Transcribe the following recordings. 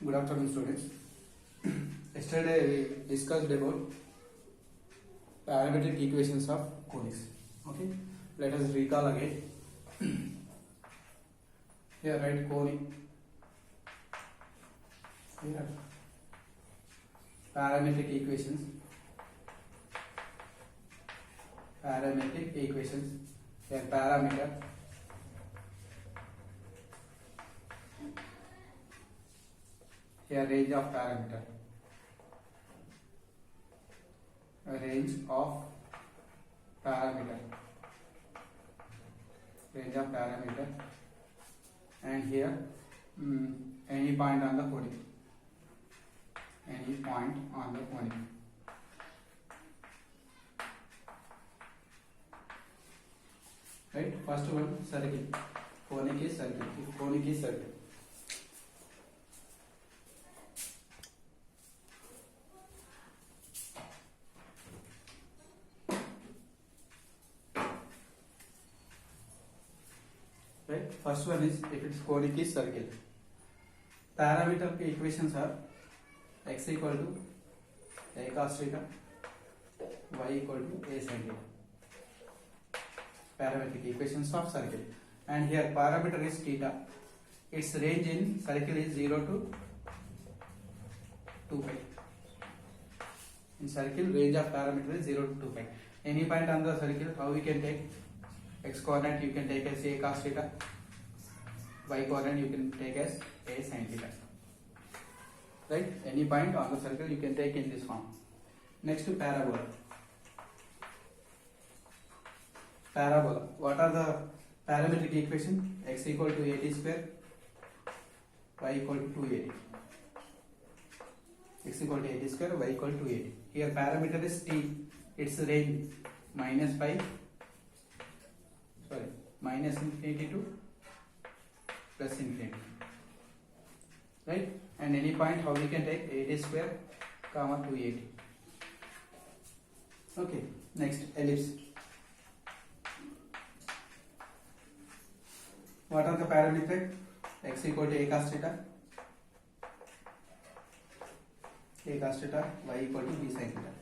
Good afternoon, students. Yesterday we discussed about parametric equations of conics. Okay, let us recall again. Here write conic. Here parametric equations. Parametric equations. Here parameter. Here range of parameter. A range of parameter. Range of parameter. And here any point on the conic. Any point on the conic. Right? First one, circle. Conic is circle. If conic is circle. Right? First one is if its conic is circle. Parameter equations are x equal to a cos theta, y equal to a sin theta. Parametric equations of circle. And here parameter is theta. Its range in circle is 0 to 2 pi. In circle, range of parameter is 0 to 2 pi. Any point on the circle, how we can take? X coordinate you can take as a cos theta, y coordinate you can take as a sin theta. Right? Any point on the circle you can take in this form. Next to parabola. Parabola. What are the parametric equation? X equal to 80 square, y equal to 280. X equal to 80 square, y equal to 80. Here parameter is t. Its range minus infinity to plus infinity. Right? And any point how we can take 80 square comma 280. Okay. Next ellipse. What are the parametric? X equal to a cos theta, y equal to b sin theta.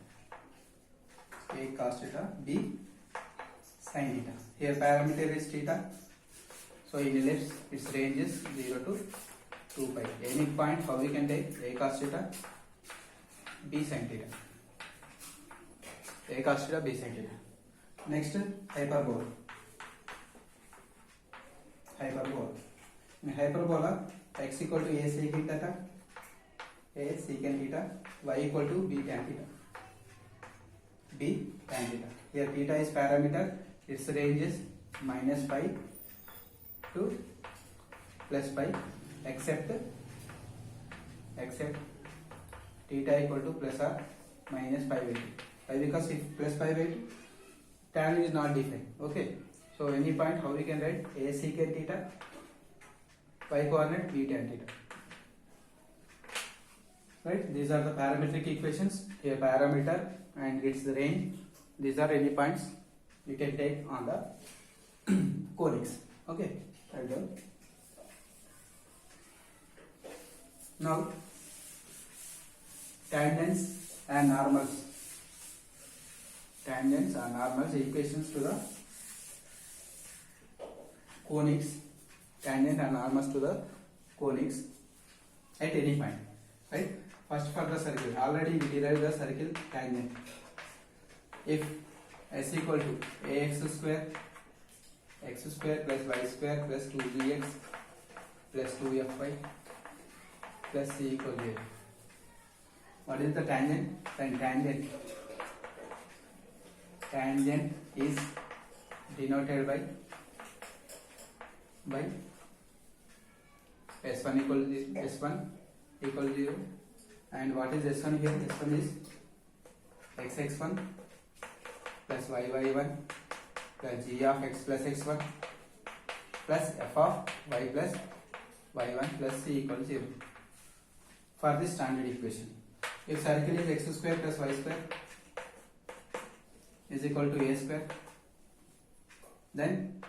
A cos theta, b sin theta. Here parameter is theta. So in ellipse its range is 0 to 2 pi. Any point how we can take? A cos theta, b sin theta. A cos theta, b sin theta. Next hyperbola. In hyperbola x equal to a secant theta, y equal to b tan theta. Here theta is parameter. Its range is minus pi to plus pi, except theta equal to plus or minus pi by 2. Why? Because if plus pi by 2, tan is not defined. Okay. So any point how we can write? A secant theta, y coordinate b tan theta. Right? These are the parametric equations. Here parameter and its range. These are any points you can take on the conics. Okay. Right down. Now tangents and normals. Tangents and normals equations to the conics. Tangent and normals to the conics at any point. Right? First for the circle. Already we derived the circle tangent. If s equal to ax square, x square plus y square plus 2gx plus 2fy plus c equal to 0. What is the tangent? Then tangent is denoted by s1 equal to 0. And what is s1 here? S1 is xx1 plus yy1 plus g of x plus x1 plus f of y plus y1 plus c equal to 0. For this standard equation, if circle is x square plus y square is equal to a square, then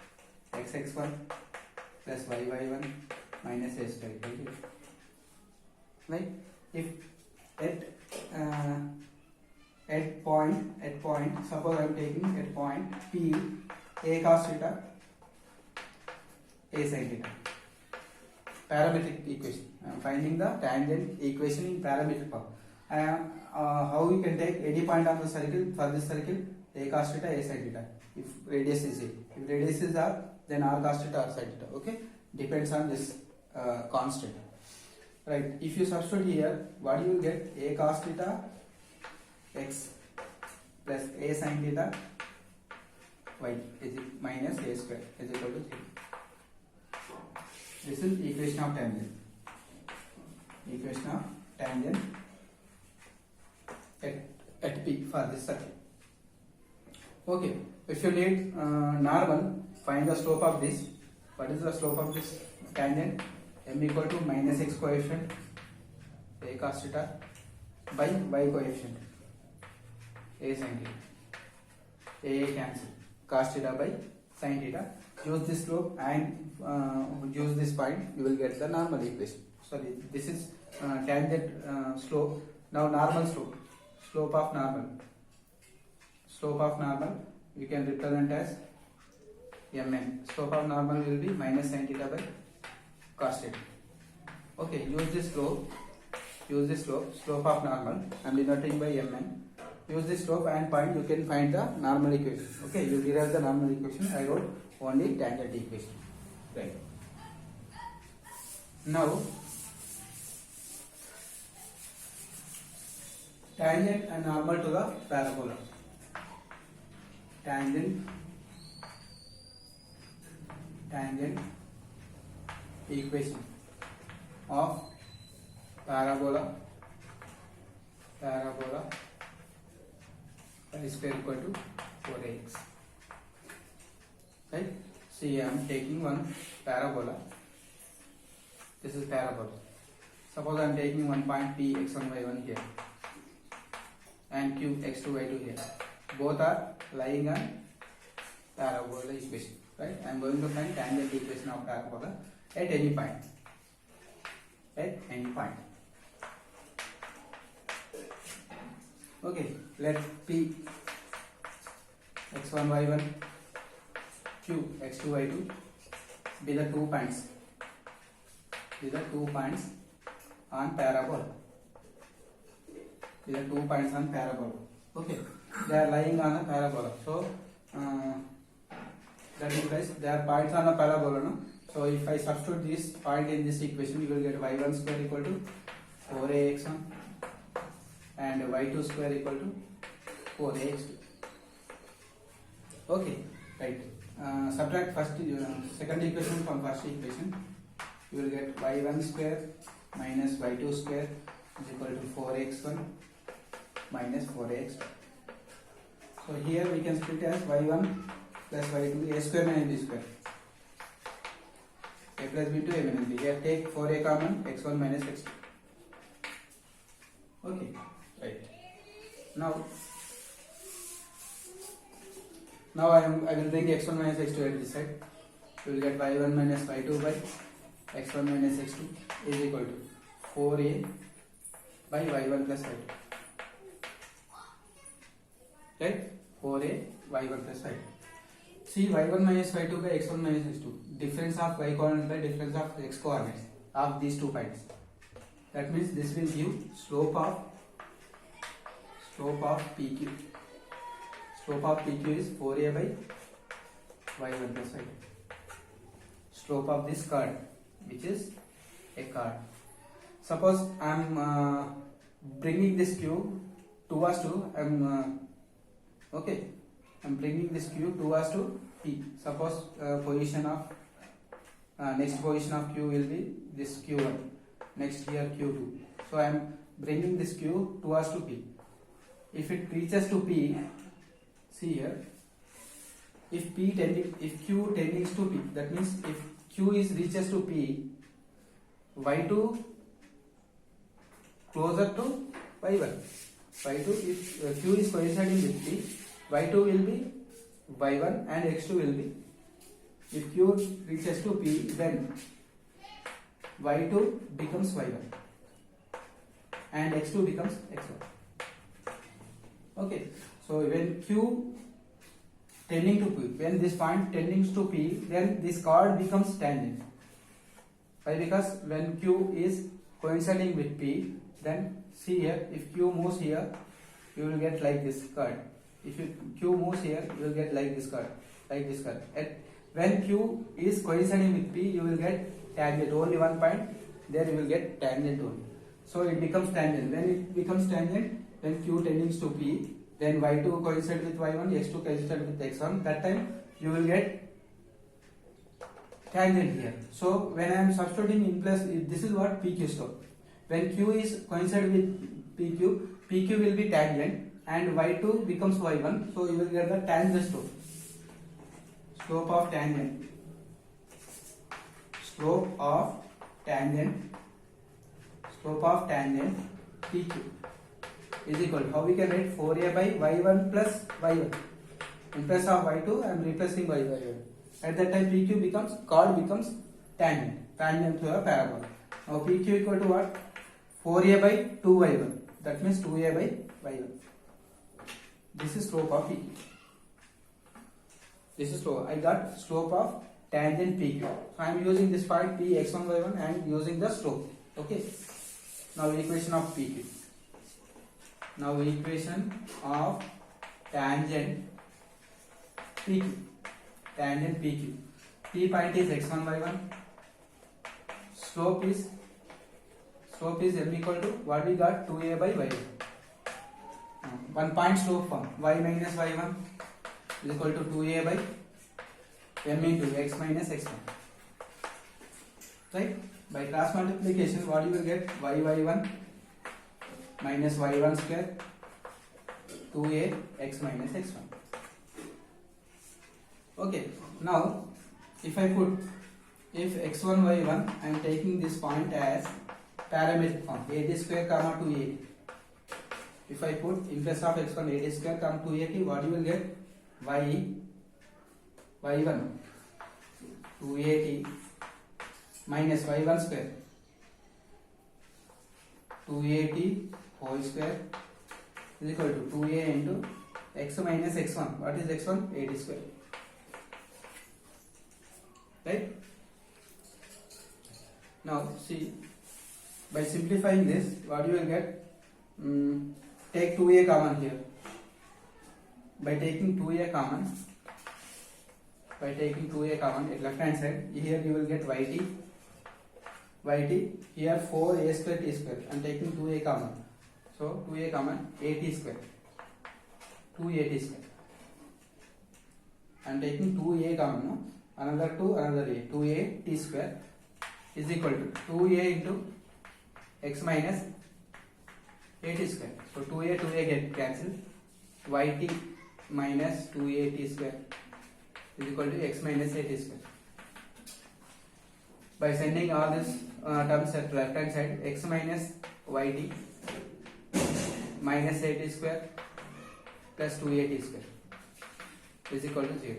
xx1 plus yy1 minus a square equal to 0. right? If at point, suppose I am taking at point P, A cos theta, A sin theta. Parametric equation. I am finding the tangent equation in parametric form. How we can take any point on the circle, for this circle, A cos theta, A sin theta. If radius is A. If radius is R, then R cos theta, R sin theta. Okay? Depends on this constant. Right? If you substitute here, what do you get? A cos theta x plus A sin theta y is minus A square is equal to 3. This is equation of tangent. Equation of tangent at P for this circle. Okay, if you need normal, find the slope of this. What is the slope of this tangent? M equal to minus x coefficient A cos theta by y coefficient A sin theta. A cancel cos theta by sin theta. Use this slope and use this point, you will get the normal equation. Sorry, this is tangent slope. Now normal slope. Slope of normal. Slope of normal we can represent as Mn. Slope of normal will be minus sin theta by cos theta. Okay, use this slope. Use this slope. Slope of normal. I am denoting by Mn. Use this slope and point, you can find the normal equation. Okay, you derive the normal equation. I wrote only tangent equation. Right. Now, tangent and normal to the parabola. Tangent equation of parabola y square equal to 4ax. Right? See, I am taking one parabola. This is parabola. Suppose I am taking one point P x1 y1 here and Q x2 y2 here. Both are lying on parabola equation. Right? I am going to find tangent equation of parabola at any point. At any point. Okay, let P x1 y1 Q x2 y2 be the 2 points. Be the 2 points on parabola. Be the 2 points on parabola. Okay, they are lying on a parabola. So that implies they are points on a parabola. No? So if I substitute this point in this equation, you will get y1 square equal to 4ax1 and y2 square equal to 4ax2. Okay, right. Subtract second equation from first equation. You will get y1 square minus y2 square is equal to 4x1 minus 4x2. So here we can split as y1 plus y2, a square minus b square. A plus b to a minus b. Here take 4a common, x1 minus x2. Okay, right. Now I will bring x1 minus x2 at this side. You will get y1 minus y2 by x1 minus x2 is equal to 4a by y1 plus y2. Right? 4a y1 plus y2. See, y1 minus y2 by x1 minus x2. Difference of y coordinate by difference of x coordinates of these 2 points. That means this will give slope of PQ. Slope of PQ is 4a by y1 plus y2. Slope of this chord, which is a chord. Suppose I am bringing this Q towards to I'm bringing this Q towards to P. Suppose position of next position of Q will be this Q1. Next here Q2. So I am bringing this Q towards to P. If it reaches to P, see here. If Q tending to P, that means if Q reaches to P, y2 closer to y1. Y2 if Q is coinciding with P, y2 will be y1 and x2 will be. If Q reaches to P, then y2 becomes y1. and x2 becomes x1. Okay, so when q tending to p, when this point tending to p, then this chord becomes tangent. Why? Because when q is coinciding with p, then see here, if q moves here, you will get like this chord. If q moves here, you will get like this chord, like this chord. When q is coinciding with p, you will get tangent. Only one point, there you will get tangent only. So it becomes tangent. When it becomes tangent, when q tending to p, then y2 coincide with y1, x2 coincide with x1. That time you will get tangent here. So when I am substituting in place, this is what PQ slope. When q is coincide with PQ, PQ will be tangent and y2 becomes y1. So you will get the tangent slope. Slope of tangent. Slope of tangent. Slope of tangent PQ is equal to, how we can write, 4a by y1 plus y1. In place of y2, I am replacing by y1. At that time PQ becomes, chord becomes tangent to a parabola. Now PQ equal to what? 4a by 2y1. That means 2a by y1. This is slope of PQ. This is slope. I got slope of tangent PQ. So I am using this point P x1 y1 and using the slope. Okay. Now equation of PQ. Now equation of tangent PQ. Tangent PQ. P point is x1 y1. Slope is m equal to what we got, 2a by y1. One point slope form, y minus y1 is equal to 2a by m into x minus x1. Right? By cross multiplication, what you will get, y1 minus y1 square 2a x minus x1. Okay, now if I put, if x1 y1, I am taking this point as parametric form, ad square comma 2a. If I put in place of x1 ad square comma 2a, what you will get, y1 2at minus y1 square 2at whole square is equal to 2a into x minus x1. What is x1? ad square. Right? Now see, by simplifying this, what you will get, take 2a common here. By taking 2a common at left hand side, here you will get yt, here 4a square t square. I am taking 2a common. So 2a common, at square, 2at square. I am taking 2a common, no? Another 2, another a, 2a t square is equal to 2a into x minus at square. So 2a get cancelled. Yt minus 2a t square is equal to x minus at square. By sending all these terms at left hand side, x minus yt minus at square plus 2at square is equal to 0.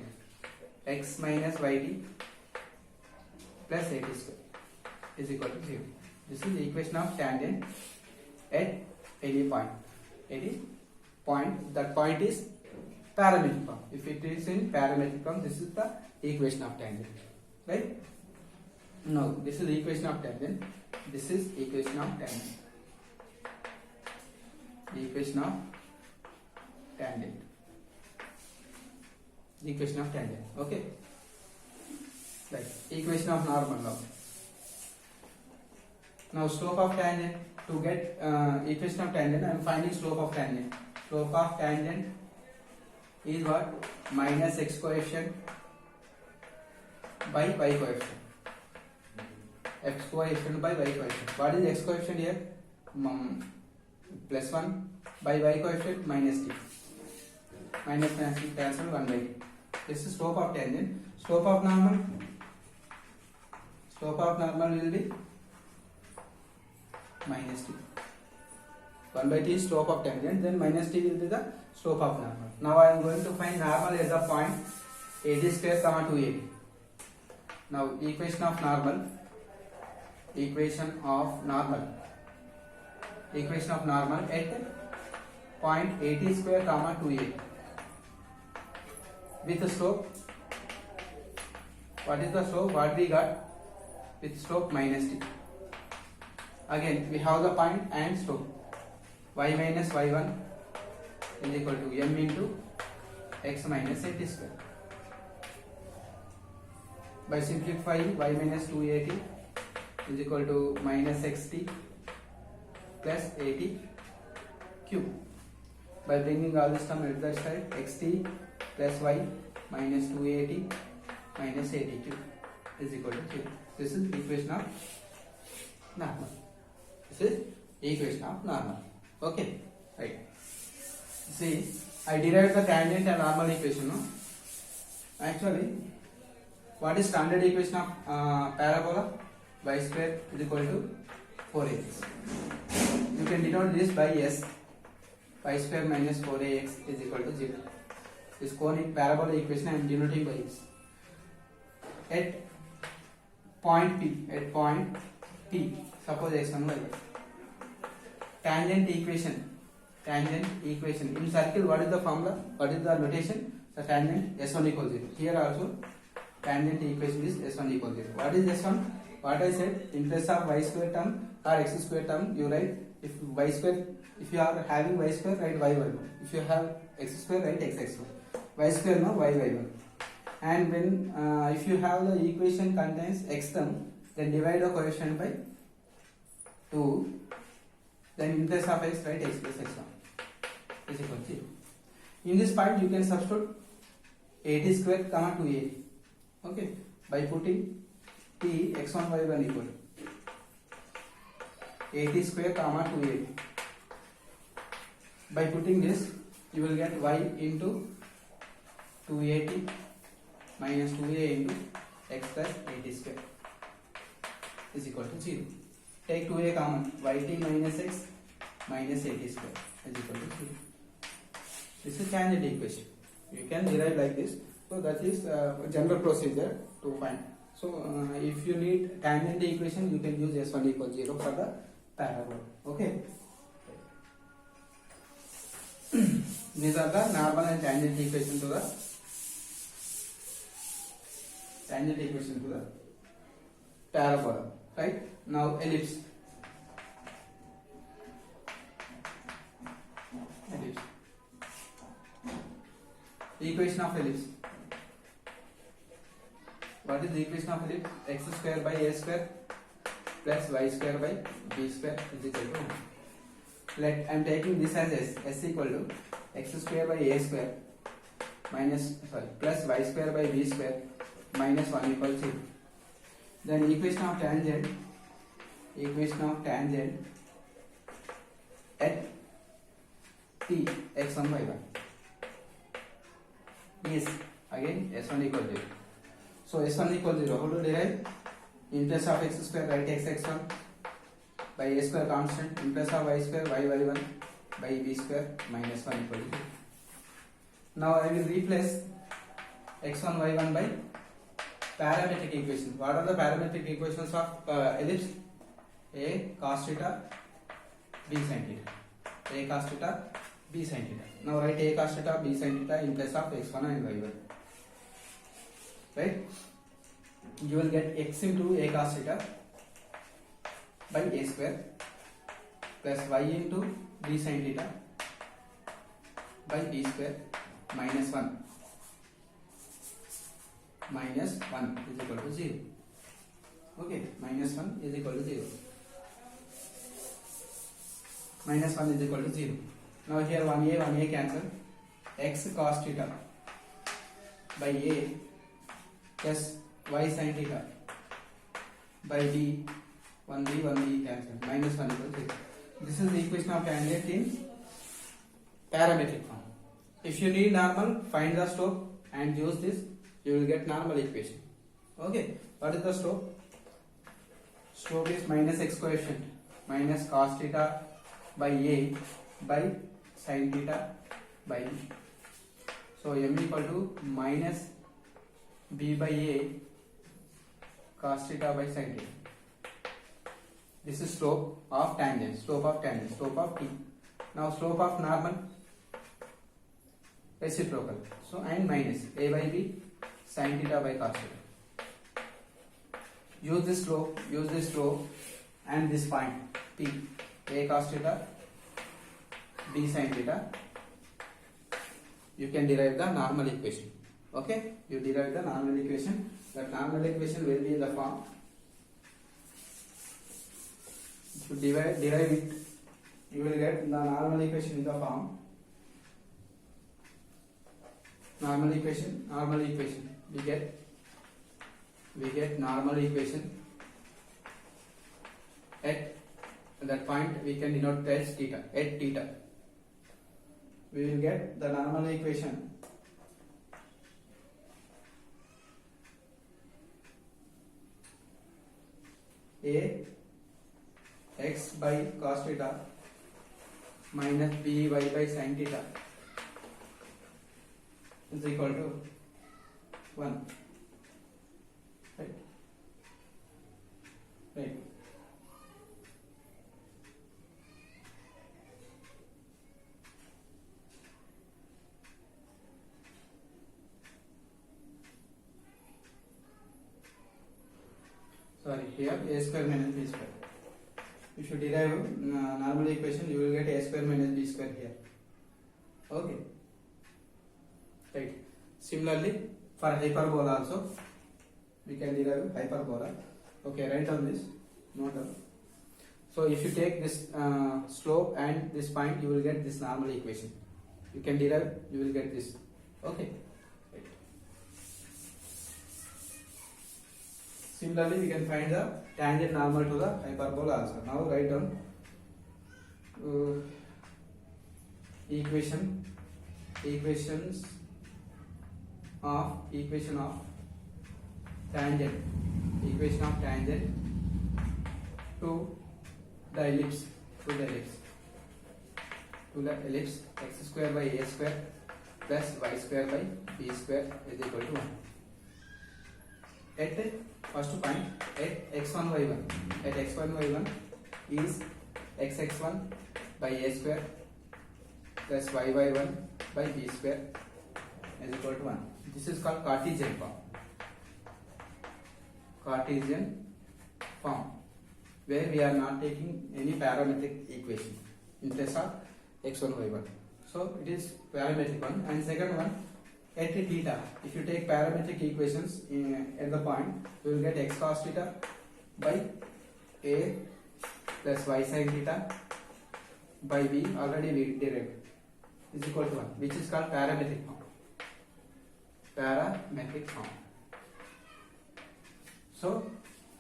X minus yt plus at square is equal to 0. This is the equation of tangent at any point. Any point, that point is parametric form. If it is in parametric form, this is the equation of tangent. Right? No, this is the equation of tangent. This is equation of tangent. The equation of tangent. The equation of tangent. Okay. Right. Equation of normal now. Now slope of tangent. To get equation of tangent, I am finding slope of tangent. Slope of tangent is what? Minus x coefficient by y coefficient. X coefficient by y coefficient. What is x coefficient here? Plus 1 by y coefficient minus t. Minus cancel 1 by t. This is slope of tangent. Slope of normal. Slope of normal will be minus t. 1 by t is slope of tangent, then minus t will be the slope of normal. Now I am going to find normal at the point ad square comma 2ab. Now equation of normal. Equation of normal. equation of normal at point 80 square comma 2a with the slope. What is the slope? What we got? With slope minus t. Again we have the point and slope. Y minus y1 is equal to m into x minus 80 square. By simplifying, y minus 2at is equal to minus xt plus 80 cube. By bringing all this term at that side, xt plus y minus 2at minus 80 cube is equal to 0. This is equation of normal. This is equation of normal. Okay, right. See, I derived the tangent and normal equation. No? Actually, what is standard equation of parabola? Y square is equal to 4ax. You can denote this by s. Y square minus 4ax is equal to 0. This conic parabola equation I am denoting by s. At point P, suppose x1 y1. Tangent equation. In circle, what is the formula? What is the notation? The tangent s1 equals 0. Here also, tangent equation is s1 equals 0. What is s1? What I said, in place of y square term or x square term, you write if y square. If you are having y square, write y1. If you have x square, write x1. Y square no y1. And when if you have the equation contains x term, then divide the coefficient by 2. Then in place of x, write x plus x1 is equal to 0. In this point, you can substitute 80 square comma 2a. Okay, by putting t x1 y1 equal 80 square comma 2a. By putting this, you will get y into 280 minus 2a into x plus 80 square is equal to 0. Take 2a common, yt minus x minus 80 square is equal to 0. This is tangent equation. You can derive like this. So that is general procedure to find. So if you need tangent equation, you can use s1 equals 0 for the parabola. Okay. These are the normal and tangent equation to the parabola. Right? Now ellipse. Equation of ellipse. What is the equation of ellipse? X square by a square plus y square by b square is equal to 1. Let I am taking this as s equal to x square by a square plus y square by b square minus 1 equals 0. Then equation of tangent at t x1 y1 is again s1 equal 0. So s1 equal 0. How to derive? In place of x square, write x1 by a square constant. In place of y square, y1 by b square minus 1 equal to 0. Now I will replace x1 y1 by parametric equation. What are the parametric equations of ellipse? A cos theta, b sin theta. A cos theta, b sin theta. Now write a cos theta, b sin theta in place of x1 and y1. Right? You will get x into a cos theta by a square plus y into b sin theta by b square minus 1 is equal to 0. Okay, minus 1 is equal to 0. Minus 1 is equal to 0. Now here 1a cancel. X cos theta by a plus y sin theta by b 1b cancel. Minus 1 equal to 0. This is the equation of tangent in parametric form. If you need normal, find the slope and use this. You will get normal equation. Okay. What is the slope? Slope is minus x coefficient minus cos theta by a by sin theta by b. So m equal to minus b by a cos theta by sin theta This is slope of tangent, slope of t. Now slope of normal, reciprocal. So and minus a by b sin theta by cos theta. Use this slope and this point p, a cos theta, b sin theta. You can derive the normal equation. Okay, you derive the normal equation. That normal equation will be in the form. If you derive it, you will get the normal equation in the form. Normal equation. We get normal equation. At that point, we can denote as theta. At theta, we will get the normal equation. A x by cos theta minus b y by sin theta is equal to 1. Right. Sorry, here a square minus b square. If you derive normal equation, you will get a square minus b square here. Okay. Right. Similarly, for hyperbola also, we can derive hyperbola. Okay, write on this. Note down. So if you take this slope and this point, you will get this normal equation. You can derive, you will get this. Okay. Right. Similarly, we can find the tangent normal to the hyperbola also. Now write down equation of tangent to the ellipse x square by a square plus y square by b square is equal to 1. At first point, at x1 y1 is xx1 by a square plus yy1 by b square is equal to 1. This is called Cartesian form, where we are not taking any parametric equation in place of x1 y1. So it is parametric one. And second one, at theta, if you take parametric equations at the point, you will get x cos theta by a plus y sin theta by b, already we derived, is equal to 1, which is called parametric form. So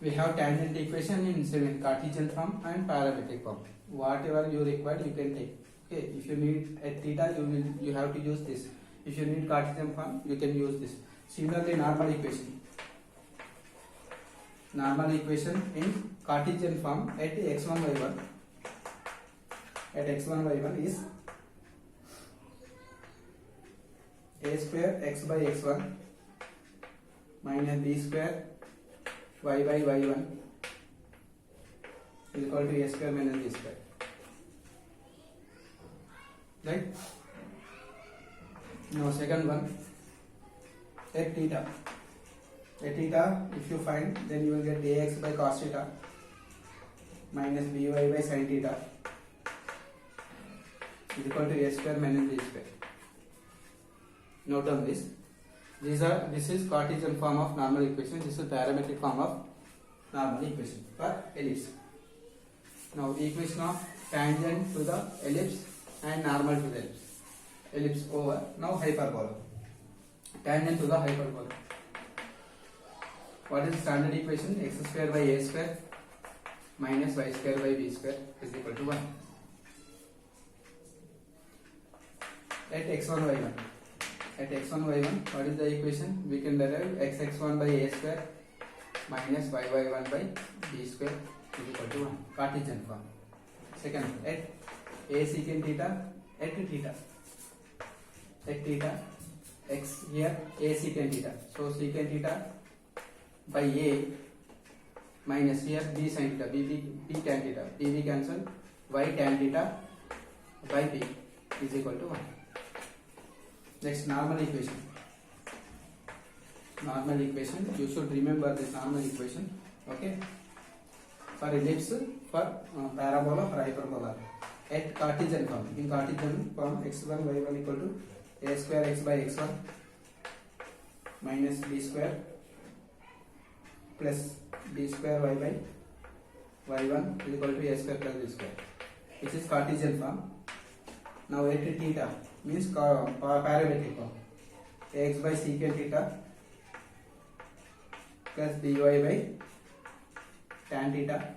we have tangent equation in Cartesian form and parametric form. Whatever you require, you can take. Okay, if you need at theta, you have to use this. If you need Cartesian form, you can use this. Similarly, normal equation in Cartesian form at x1 y1 is a square x by x1 minus b square y by y1 is equal to a square minus b square. Right? Now second one, at theta, if you find, then you will get ax by cos theta minus by by sin theta is equal to a square minus b square. Note on this. This is Cartesian form of normal equation. This is parametric form of normal equation for ellipse. Now equation of tangent to the ellipse and normal to the ellipse over. Now hyperbola. Tangent to the hyperbola. What is standard equation? X square by a square minus y square by b square is equal to 1. At x1 y1, what is the equation? We can derive xx1 by a square minus yy1 by b square is equal to 1. Cartesian form. Second, at a secant theta, at theta, x here a secant theta. So secant theta by a minus here b sin theta, b tan theta, b cancel, y tan theta by p is equal to 1. Next, normal equation. Normal equation, you should remember this normal equation, okay? For ellipse, for parabola, for hyperbola. At Cartesian form, in Cartesian form, x1 y1 equal to a square x by x1 minus b square plus b square y by y1 is equal to a square plus b square, which is Cartesian form. Now at theta means parametric form, ax by secant theta plus by tan theta